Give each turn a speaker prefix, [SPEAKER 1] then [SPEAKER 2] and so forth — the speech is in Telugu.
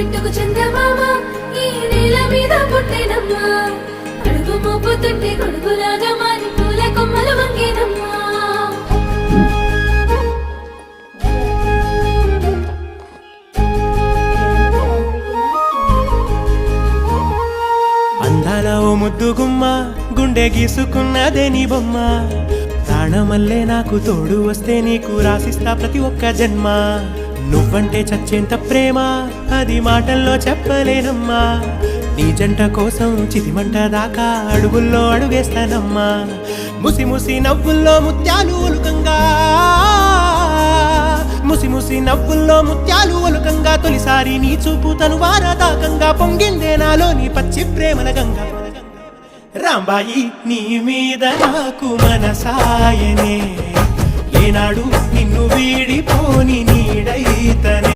[SPEAKER 1] గిట్టుకు చందమామ ఈ నేల మీద పుట్టేనమ్మా అడుగు మోపుతుంటే గొడుగులాగా మారి పూల కొమ్మలు వంగేనమ్మా
[SPEAKER 2] అందాల ఓ ముద్దు గుమ్మ గుండె గీసుకున్నదే నీ బొమ్మ ప్రాణమల్లే నాకు తోడు వస్తే నీకు రాసిస్తా ప్రతి ఒక్క జన్మ నువ్వంటే చచ్చేంత ప్రేమ అది మాటల్లో చెప్పలేనమ్మా నీ జంట కోసం చితిమంట దాకా అడుగుల్లో అడుగేస్తానమ్మా ముసి ముసి నవ్వుల్లో ముత్యాలు ఒలుకంగా ముసి ముసి నవ్వుల్లో ముత్యాలు ఒలుకంగా తొలిసారి నీ చూపు తను వారదాకంగా పొంగిందే నాలో నీ పచ్చి ప్రేమల గంగా రాంబాయి నీ మీద నాకు మనసాయనే ఏనాడు నిన్ను వీడిపోని నీడైతనే